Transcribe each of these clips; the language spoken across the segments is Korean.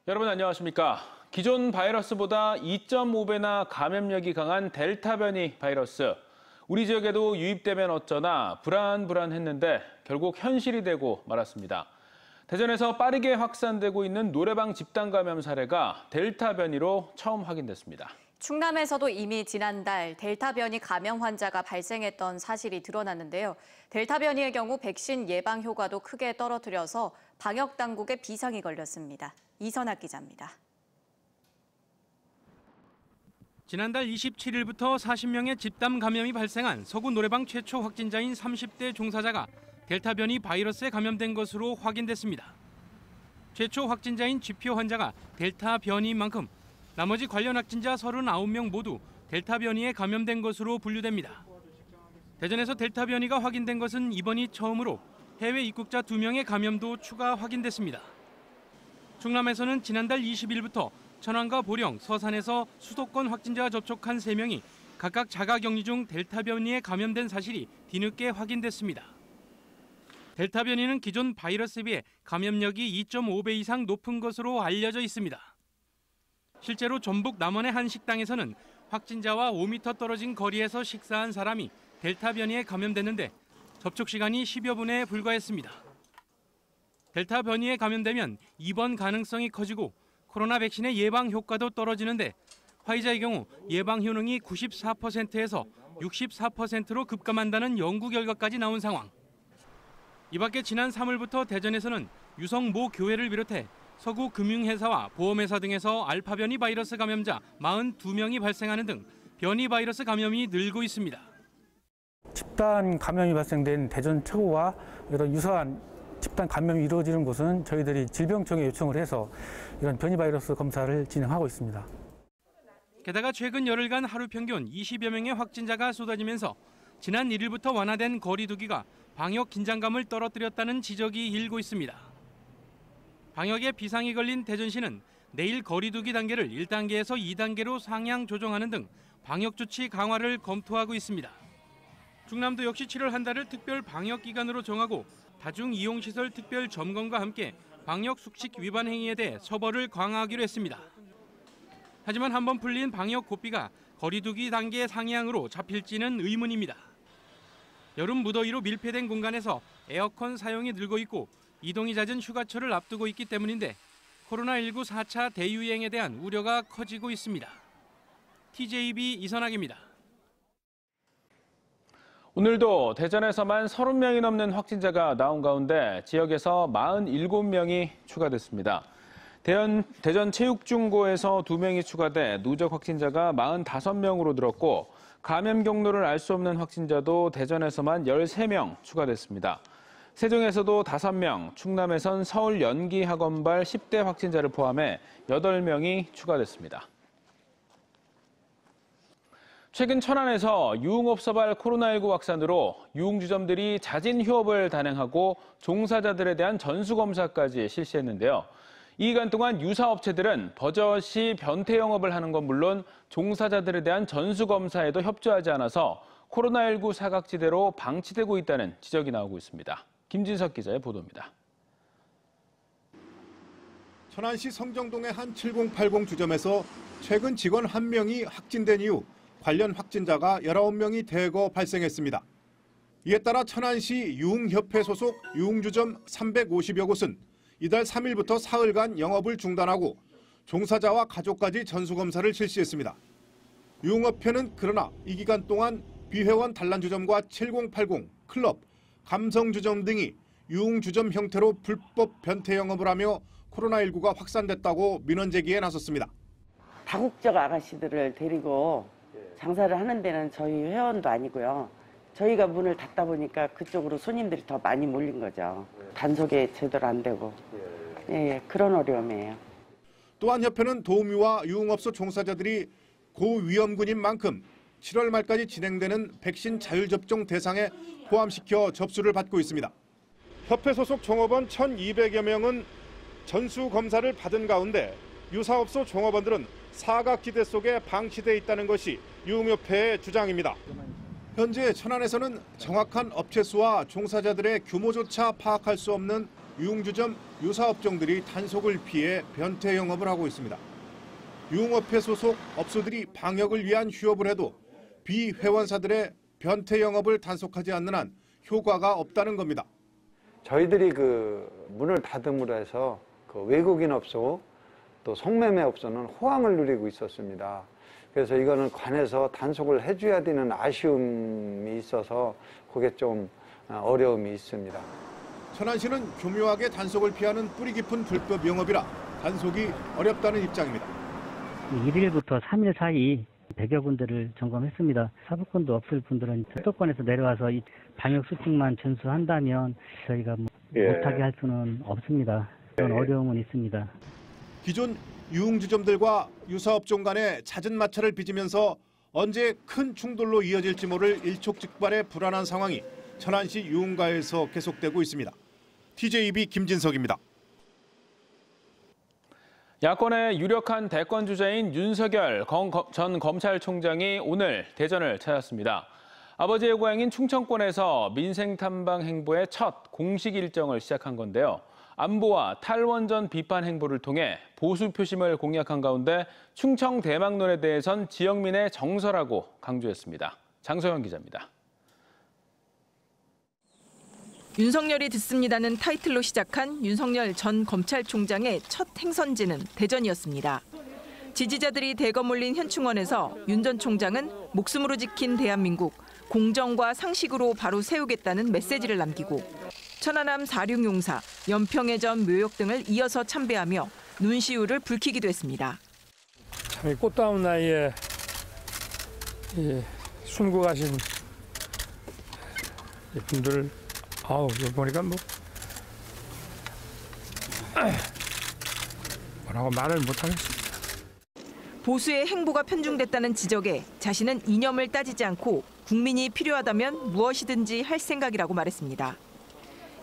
여러분 안녕하십니까? 기존 바이러스보다 2.5배나 감염력이 강한 델타 변이 바이러스. 우리 지역에도 유입되면 어쩌나 불안했는데 결국 현실이 되고 말았습니다. 대전에서 빠르게 확산되고 있는 노래방 집단 감염 사례가 델타 변이로 처음 확인됐습니다. 충남에서도 이미 지난달 델타 변이 감염 환자가 발생했던 사실이 드러났는데요. 델타 변이의 경우 백신 예방 효과도 크게 떨어뜨려서 방역 당국에 비상이 걸렸습니다. 이선학 기자입니다. 지난달 27일부터 40명의 집단 감염이 발생한 서구 노래방 최초 확진자인 30대 종사자가 델타 변이 바이러스에 감염된 것으로 확인됐습니다. 최초 확진자인 쥐표 환자가 델타 변이인 만큼 나머지 관련 확진자 39명 모두 델타 변이에 감염된 것으로 분류됩니다. 대전에서 델타 변이가 확인된 것은 이번이 처음으로 해외 입국자 2명의 감염도 추가 확인됐습니다. 충남에서는 지난달 20일부터 천안과 보령, 서산에서 수도권 확진자와 접촉한 3명이 각각 자가격리 중 델타 변이에 감염된 사실이 뒤늦게 확인됐습니다. 델타 변이는 기존 바이러스에 비해 감염력이 2.5배 이상 높은 것으로 알려져 있습니다. 실제로 전북 남원의 한 식당에서는 확진자와 5m 떨어진 거리에서 식사한 사람이 델타 변이에 감염됐는데 접촉 시간이 10여 분에 불과했습니다. 델타 변이에 감염되면 입원 가능성이 커지고 코로나 백신의 예방 효과도 떨어지는데 화이자의 경우 예방 효능이 94%에서 64%로 급감한다는 연구 결과까지 나온 상황. 이 밖에 지난 3월부터 대전에서는 유성 모 교회를 비롯해 서구 금융회사와 보험회사 등에서 알파 변이 바이러스 감염자 42명이 발생하는 등 변이 바이러스 감염이 늘고 있습니다. 집단 감염이 발생된 대전 최고와 이런 유사한 집단 감염이 이루어지는 곳은 저희들이 질병청에 요청을 해서 이런 변이 바이러스 검사를 진행하고 있습니다. 게다가 최근 열흘간 하루 평균 20여 명의 확진자가 쏟아지면서 지난 1일부터 완화된 거리 두기가 방역 긴장감을 떨어뜨렸다는 지적이 일고 있습니다. 방역에 비상이 걸린 대전시는 내일 거리 두기 단계를 1단계에서 2단계로 상향 조정하는 등 방역 조치 강화를 검토하고 있습니다. 충남도 역시 7월 한 달을 특별 방역 기간으로 정하고 다중 이용시설 특별 점검과 함께 방역 수칙 위반 행위에 대해 처벌을 강화하기로 했습니다. 하지만 한번 풀린 방역 고삐가 거리 두기 단계 상향으로 잡힐지는 의문입니다. 여름 무더위로 밀폐된 공간에서 에어컨 사용이 늘고 있고 이동이 잦은 휴가철을 앞두고 있기 때문인데 코로나19 4차 대유행에 대한 우려가 커지고 있습니다. TJB 이선학입니다. 오늘도 대전에서만 30명이 넘는 확진자가 나온 가운데 지역에서 47명이 추가됐습니다. 대전 체육중고에서 2명이 추가돼 누적 확진자가 45명으로 늘었고 감염 경로를 알 수 없는 확진자도 대전에서만 13명 추가됐습니다. 세종에서도 5명, 충남에선 서울 연기학원발 10대 확진자를 포함해 8명이 추가됐습니다. 최근 천안에서 유흥업소발 코로나19 확산으로 유흥주점들이 자진 휴업을 단행하고 종사자들에 대한 전수검사까지 실시했는데요. 이 기간 동안 유사업체들은 버젓이 변태 영업을 하는 건 물론 종사자들에 대한 전수검사에도 협조하지 않아서 코로나19 사각지대로 방치되고 있다는 지적이 나오고 있습니다. 김진석 기자의 보도입니다. 천안시 성정동의 한 7080 주점에서 최근 직원 1명이 확진된 이후 관련 확진자가 19명이 대거 발생했습니다. 이에 따라 천안시 유흥협회 소속 유흥주점 350여 곳은 이달 3일부터 사흘간 영업을 중단하고 종사자와 가족까지 전수검사를 실시했습니다. 유흥업회는 그러나 이 기간 동안 비회원 단란주점과 7080, 클럽, 감성주점 등이 유흥주점 형태로 불법 변태 영업을 하며 코로나19가 확산됐다고 민원 제기에 나섰습니다. 다국적 아가씨들을 데리고 장사를 하는 데는 저희 회원도 아니고요. 저희가 문을 닫다 보니까 그쪽으로 손님들이 더 많이 몰린 거죠. 단속에 제대로 안 되고. 그런 어려움이에요. 또한 협회는 도우미와 유흥업소 종사자들이 고위험군인 만큼 7월 말까지 진행되는 백신 자율접종 대상에 포함시켜 접수를 받고 있습니다. 협회 소속 종업원 1,200여 명은 전수검사를 받은 가운데 유사업소 종업원들은 사각지대 속에 방치돼 있다는 것이 유흥협회의 주장입니다. 현재 천안에서는 정확한 업체 수와 종사자들의 규모조차 파악할 수 없는 유흥주점, 유사업종들이 단속을 피해 변태 영업을 하고 있습니다. 유흥업체 소속 업소들이 방역을 위한 휴업을 해도 비회원사들의 변태 영업을 단속하지 않는 한 효과가 없다는 겁니다. 저희들이 문을 닫음으로 해서 외국인 업소 또 성매매 업소는 호황을 누리고 있었습니다. 그래서 이거는 관에서 단속을 해줘야 되는 아쉬움이 있어서 그게 좀 어려움이 있습니다. 천안시는 교묘하게 단속을 피하는 뿌리 깊은 불법 영업이라 단속이 어렵다는 입장입니다. 1일부터 3일 사이 100여 군데를 점검했습니다. 사법권도 없을 분들은 수도권에서 내려와서 이 방역 수칙만 준수한다면 저희가 못하게 할 수는 없습니다. 그런 어려움은 있습니다. 기존 유흥주점들과 유사업종 간의 잦은 마찰을 빚으면서 언제 큰 충돌로 이어질지 모를 일촉즉발의 불안한 상황이 천안시 유흥가에서 계속되고 있습니다. TJB 김진석입니다. 야권의 유력한 대권 주자인 윤석열 전 검찰총장이 오늘 대전을 찾았습니다. 아버지의 고향인 충청권에서 민생 탐방 행보의 첫 공식 일정을 시작한 건데요. 안보와 탈원전 비판 행보를 통해 보수 표심을 공략한 가운데 충청 대망론에 대해선 지역민의 정서라고 강조했습니다. 장소영 기자입니다. 윤석열이 듣습니다는 타이틀로 시작한 윤석열 전 검찰총장의 첫 행선지는 대전이었습니다. 지지자들이 대거 몰린 현충원에서 윤 전 총장은 목숨으로 지킨 대한민국, 공정과 상식으로 바로 세우겠다는 메시지를 남기고 천안함 46용사, 연평해전 묘역 등을 이어서 참배하며 눈시울을 붉히기도 했습니다. 참 꽃다운 나이에 숨고 가신 분들 이거 보니까 뭐라고 말을 못하겠습니다. 보수의 행보가 편중됐다는 지적에 자신은 이념을 따지지 않고 국민이 필요하다면 무엇이든지 할 생각이라고 말했습니다.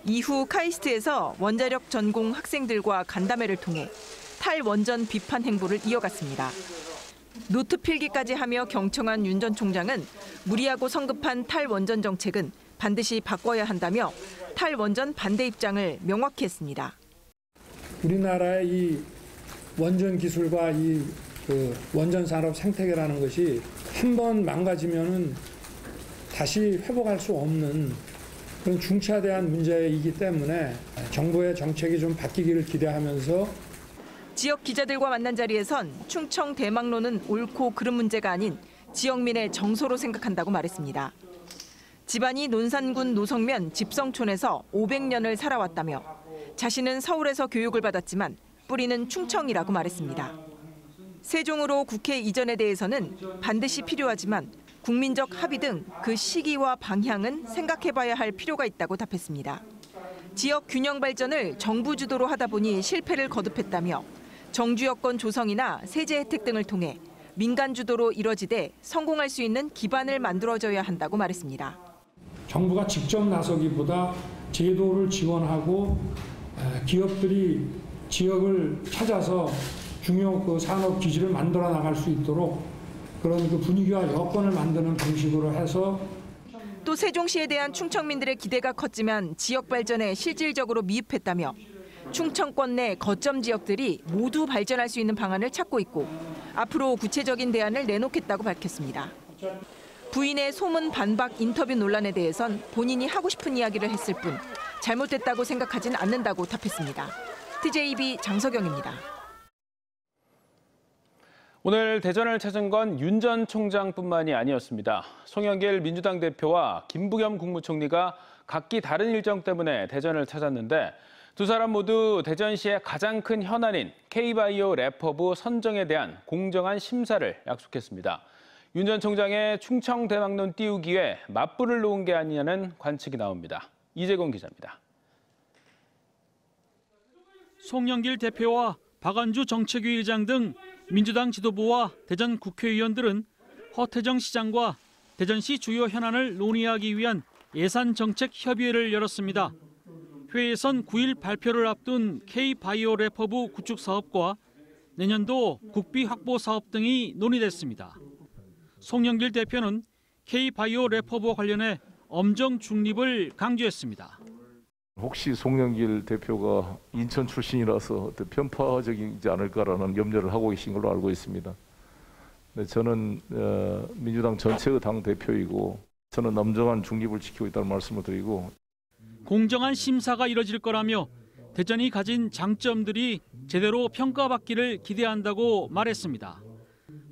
이후 카이스트에서 원자력 전공 학생들과 간담회를 통해 탈원전 비판 행보를 이어갔습니다. 노트 필기까지 하며 경청한 윤 전 총장은 무리하고 성급한 탈원전 정책은 반드시 바꿔야 한다며 탈원전 반대 입장을 명확히 했습니다. 우리나라의 이 원전 기술과 이 원전 산업 생태계라는 것이 한 번 망가지면은 다시 회복할 수 없는 그런 중차대한 문제이기 때문에 정부의 정책이 좀 바뀌기를 기대하면서 지역 기자들과 만난 자리에선 충청 대망론은 옳고 그른 문제가 아닌 지역민의 정서로 생각한다고 말했습니다. 집안이 논산군 노성면 집성촌에서 500년을 살아왔다며 자신은 서울에서 교육을 받았지만 뿌리는 충청이라고 말했습니다. 세종으로 국회 이전에 대해서는 반드시 필요하지만 국민적 합의 등 그 시기와 방향은 생각해봐야 할 필요가 있다고 답했습니다. 지역 균형 발전을 정부 주도로 하다 보니 실패를 거듭했다며 정주 여건 조성이나 세제 혜택 등을 통해 민간 주도로 이뤄지되 성공할 수 있는 기반을 만들어줘야 한다고 말했습니다. 정부가 직접 나서기보다 제도를 지원하고 기업들이 지역을 찾아서 중요 산업 기지를 만들어 나갈 수 있도록 그런 분위기와 여건을 만드는 방식으로 해서 또 세종시에 대한 충청민들의 기대가 컸지만 지역 발전에 실질적으로 미흡했다며 충청권 내 거점 지역들이 모두 발전할 수 있는 방안을 찾고 있고 앞으로 구체적인 대안을 내놓겠다고 밝혔습니다. 부인의 소문 반박 인터뷰 논란에 대해선 본인이 하고 싶은 이야기를 했을 뿐 잘못됐다고 생각하진 않는다고 답했습니다. TJB 장석영입니다. 오늘 대전을 찾은 건 윤 전 총장뿐만이 아니었습니다. 송영길 민주당 대표와 김부겸 국무총리가 각기 다른 일정 때문에 대전을 찾았는데 두 사람 모두 대전시의 가장 큰 현안인 K바이오 래퍼부 선정에 대한 공정한 심사를 약속했습니다. 윤 전 총장의 충청 대망론 띄우기에 맞불을 놓은 게 아니냐는 관측이 나옵니다. 이재곤 기자입니다. 송영길 대표와 박안주 정책위 의장 등 민주당 지도부와 대전 국회의원들은 허태정 시장과 대전시 주요 현안을 논의하기 위한 예산정책협의회를 열었습니다. 회의에선 9일 발표를 앞둔 K바이오 래퍼부 구축 사업과 내년도 국비 확보 사업 등이 논의됐습니다. 송영길 대표는 K바이오 래퍼부와 관련해 엄정 중립을 강조했습니다. 혹시 송영길 대표가 인천 출신이라서 어떤 편파적이지 않을까라는 염려를 하고 계신 걸로 알고 있습니다. 네, 저는 민주당 전체의 당 대표이고 저는 엄정한 중립을 지키고 있다는 말씀을 드리고 공정한 심사가 이뤄질 거라며 대전이 가진 장점들이 제대로 평가받기를 기대한다고 말했습니다.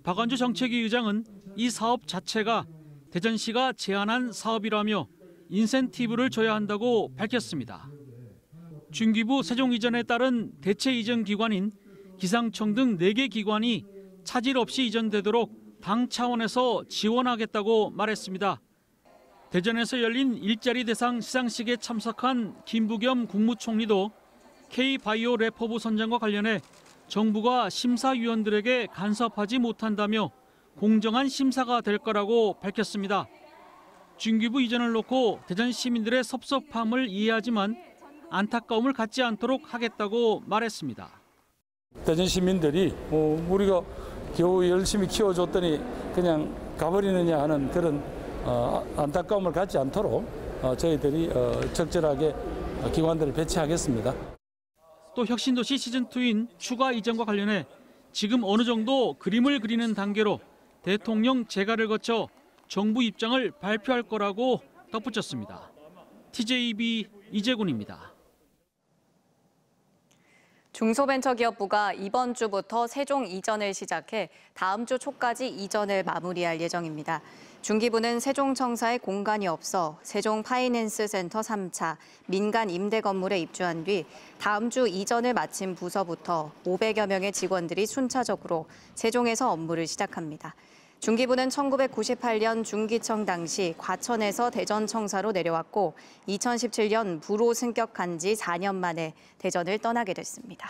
박완주 정책위 의장은 이 사업 자체가 대전시가 제안한 사업이라며 인센티브를 줘야 한다고 밝혔습니다. 중기부 세종 이전에 따른 대체 이전 기관인 기상청 등 4개 기관이 차질 없이 이전되도록 당 차원에서 지원하겠다고 말했습니다. 대전에서 열린 일자리 대상 시상식에 참석한 김부겸 국무총리도 K바이오 래퍼부 선정과 관련해 정부가 심사위원들에게 간섭하지 못한다며 공정한 심사가 될 거라고 밝혔습니다. 중기부 이전을 놓고 대전 시민들의 섭섭함을 이해하지만 안타까움을 갖지 않도록 하겠다고 말했습니다. 대전 시민들이 우리가 겨우 열심히 키워줬더니 그냥 가버리느냐 하는 그런 안타까움을 갖지 않도록 저희들이 적절하게 기관들을 배치하겠습니다. 또 혁신도시 시즌2인 추가 이전과 관련해 지금 어느 정도 그림을 그리는 단계로 대통령 재가를 거쳐 정부 입장을 발표할 거라고 덧붙였습니다. TJB 이재군입니다. 중소벤처기업부가 이번 주부터 세종 이전을 시작해 다음 주 초까지 이전을 마무리할 예정입니다. 중기부는 세종청사에 공간이 없어 세종 파이낸스 센터 3차 민간 임대 건물에 입주한 뒤 다음 주 이전을 마친 부서부터 500여 명의 직원들이 순차적으로 세종에서 업무를 시작합니다. 중기부는 1998년 중기청 당시 과천에서 대전청사로 내려왔고 2017년 부로 승격한 지 4년 만에 대전을 떠나게 됐습니다.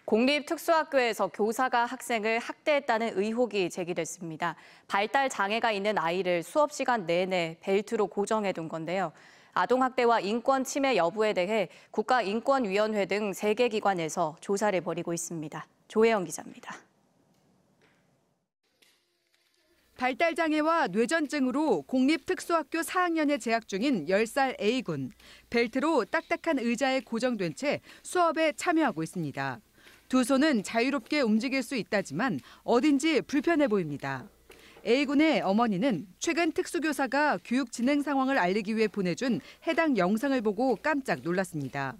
공립특수학교에서 교사가 학생을 학대했다는 의혹이 제기됐습니다. 발달 장애가 있는 아이를 수업 시간 내내 벨트로 고정해둔 건데요. 아동학대와 인권 침해 여부에 대해 국가인권위원회 등 3개 기관에서 조사를 벌이고 있습니다. 조혜영 기자입니다. 발달장애와 뇌전증으로 공립특수학교 4학년에 재학 중인 10살 A군. 벨트로 딱딱한 의자에 고정된 채 수업에 참여하고 있습니다. 두 손은 자유롭게 움직일 수 있다지만 어딘지 불편해 보입니다. A군의 어머니는 최근 특수교사가 교육 진행 상황을 알리기 위해 보내준 해당 영상을 보고 깜짝 놀랐습니다.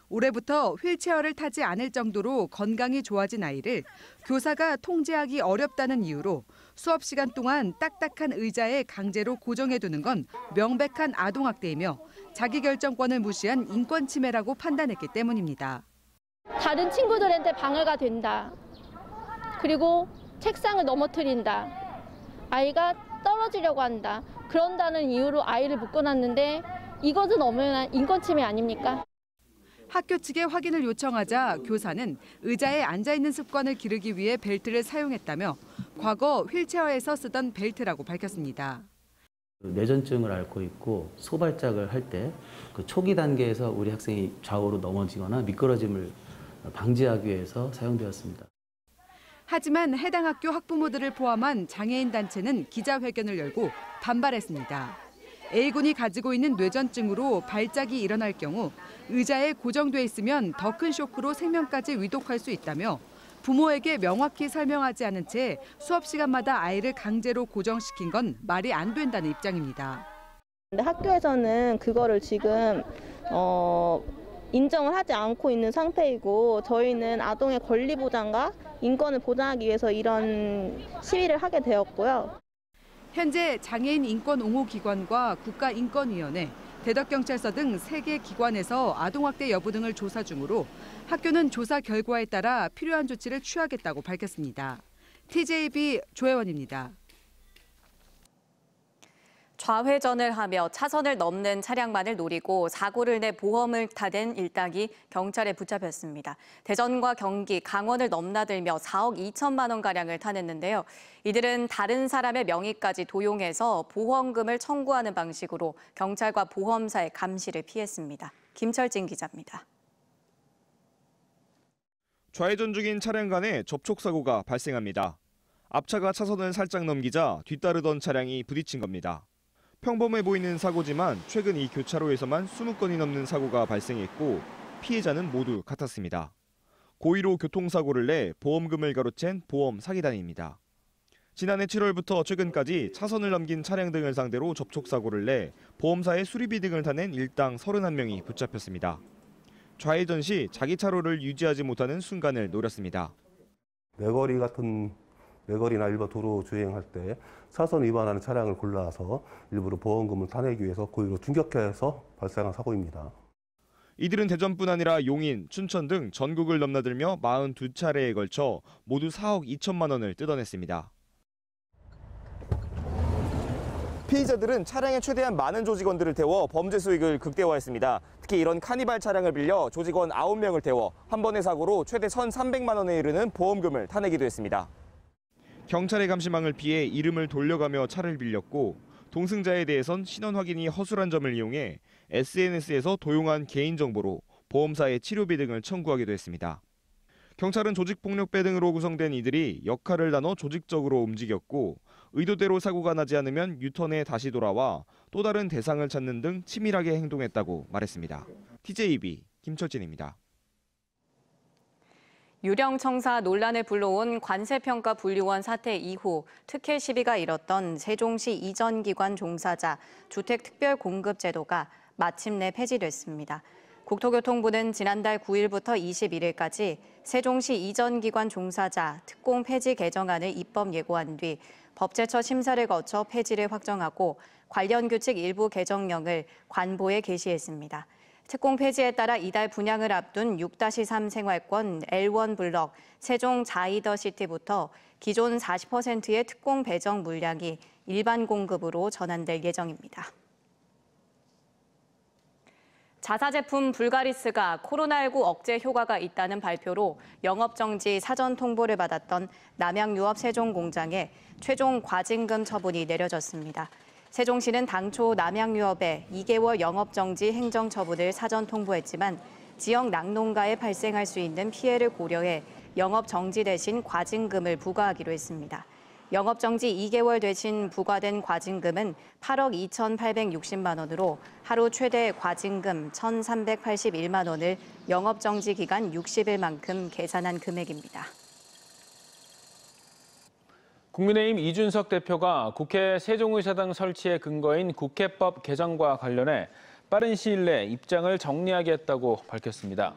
올해부터 휠체어를 타지 않을 정도로 건강이 좋아진 아이를 교사가 통제하기 어렵다는 이유로 수업 시간 동안 딱딱한 의자에 강제로 고정해두는 건 명백한 아동학대이며 자기결정권을 무시한 인권 침해라고 판단했기 때문입니다. 다른 친구들한테 방해가 된다. 그리고 책상을 넘어뜨린다. 아이가 떨어지려고 한다. 그런다는 이유로 아이를 묶어놨는데 이것은 엄연한 인권 침해 아닙니까? 학교 측에 확인을 요청하자 교사는 의자에 앉아있는 습관을 기르기 위해 벨트를 사용했다며 과거 휠체어에서 쓰던 벨트라고 밝혔습니다. 뇌전증을 앓고 있고 소발작을 할 때 그 초기 단계에서 우리 학생이 좌우로 넘어지거나 미끄러짐을 방지하기 위해서 사용되었습니다. 하지만 해당 학교 학부모들을 포함한 장애인 단체는 기자회견을 열고 반발했습니다. A군이 가지고 있는 뇌전증으로 발작이 일어날 경우 의자에 고정돼 있으면 더 큰 쇼크로 생명까지 위독할 수 있다며 부모에게 명확히 설명하지 않은 채 수업 시간마다 아이를 강제로 고정시킨 건 말이 안 된다는 입장입니다. 근데 학교에서는 그거를 지금 인정을 하지 않고 있는 상태이고 저희는 아동의 권리 보장과 인권을 보장하기 위해서 이런 시위를 하게 되었고요. 현재 장애인 인권 옹호 기관과 국가인권위원회, 대덕경찰서 등 3개 기관에서 아동학대 여부 등을 조사 중으로 학교는 조사 결과에 따라 필요한 조치를 취하겠다고 밝혔습니다. TJB 조혜원입니다. 좌회전을 하며 차선을 넘는 차량만을 노리고 사고를 내 보험을 타댄 일당이 경찰에 붙잡혔습니다. 대전과 경기, 강원을 넘나들며 4억 2천만 원가량을 타냈는데요. 이들은 다른 사람의 명의까지 도용해서 보험금을 청구하는 방식으로 경찰과 보험사의 감시를 피했습니다. 김철진 기자입니다. 좌회전 중인 차량 간에 접촉사고가 발생합니다. 앞차가 차선을 살짝 넘기자 뒤따르던 차량이 부딪힌 겁니다. 평범해 보이는 사고지만 최근 이 교차로에서만 20건이 넘는 사고가 발생했고 피해자는 모두 같았습니다. 고의로 교통사고를 내 보험금을 가로챈 보험 사기단입니다. 지난해 7월부터 최근까지 차선을 넘긴 차량 등을 상대로 접촉사고를 내 보험사의 수리비 등을 타낸 일당 31명이 붙잡혔습니다. 좌회전 시 자기 차로를 유지하지 못하는 순간을 노렸습니다. 내거리나 일반 도로 주행할 때 차선 위반하는 차량을 골라서 일부러 보험금을 타내기 위해서 고의로 충격해서 발생한 사고입니다. 이들은 대전뿐 아니라 용인, 춘천 등 전국을 넘나들며 42차례에 걸쳐 모두 4억 2천만 원을 뜯어냈습니다. 피의자들은 차량에 최대한 많은 조직원들을 태워 범죄 수익을 극대화했습니다. 특히 이런 카니발 차량을 빌려 조직원 9명을 태워 한 번의 사고로 최대 1,300만 원에 이르는 보험금을 타내기도 했습니다. 경찰의 감시망을 피해 이름을 돌려가며 차를 빌렸고 동승자에 대해선 신원 확인이 허술한 점을 이용해 SNS에서 도용한 개인정보로 보험사의 치료비 등을 청구하기도 했습니다. 경찰은 조직폭력배 등으로 구성된 이들이 역할을 나눠 조직적으로 움직였고 의도대로 사고가 나지 않으면 유턴해 다시 돌아와 또 다른 대상을 찾는 등 치밀하게 행동했다고 말했습니다. TJB 김철진입니다. 유령청사 논란을 불러온 관세평가 분류원 사태 이후 특혜 시비가 일었던 세종시 이전 기관 종사자 주택특별공급제도가 마침내 폐지됐습니다. 국토교통부는 지난달 9일부터 21일까지 세종시 이전 기관 종사자 특공 폐지 개정안을 입법 예고한 뒤 법제처 심사를 거쳐 폐지를 확정하고 관련 규칙 일부 개정령을 관보에 게시했습니다. 특공 폐지에 따라 이달 분양을 앞둔 6-3 생활권 L1 블럭 세종 자이더시티부터 기존 40%의 특공 배정 물량이 일반 공급으로 전환될 예정입니다. 자사제품 불가리스가 코로나19 억제 효과가 있다는 발표로 영업정지 사전 통보를 받았던 남양유업 세종공장에 최종 과징금 처분이 내려졌습니다. 세종시는 당초 남양유업에 2개월 영업정지 행정처분을 사전 통보했지만 지역 낙농가에 발생할 수 있는 피해를 고려해 영업정지 대신 과징금을 부과하기로 했습니다. 영업정지 2개월 대신 부과된 과징금은 8억 2,860만 원으로 하루 최대 과징금 1,381만 원을 영업정지 기간 60일만큼 계산한 금액입니다. 국민의힘 이준석 대표가 국회 세종의사당 설치의 근거인 국회법 개정과 관련해 빠른 시일 내 입장을 정리하겠다고 밝혔습니다.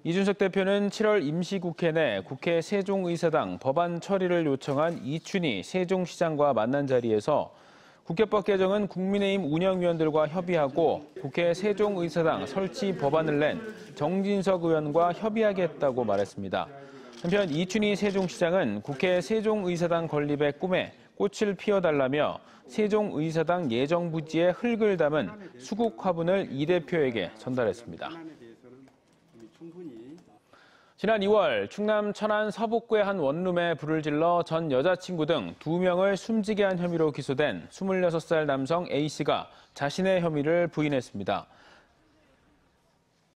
이준석 대표는 7월 임시국회 내 국회 세종의사당 법안 처리를 요청한 이춘희 세종시장과 만난 자리에서 국회법 개정은 국민의힘 운영위원들과 협의하고 국회 세종의사당 설치 법안을 낸 정진석 의원과 협의하겠다고 말했습니다. 한편 이춘희 세종시장은 국회 세종의사당 건립의 꿈에 꽃을 피워달라며 세종의사당 예정부지에 흙을 담은 수국 화분을 이 대표에게 전달했습니다. 지난 2월 충남 천안 서북구의 한 원룸에 불을 질러 전 여자친구 등 2명을 숨지게 한 혐의로 기소된 26살 남성 A씨가 자신의 혐의를 부인했습니다.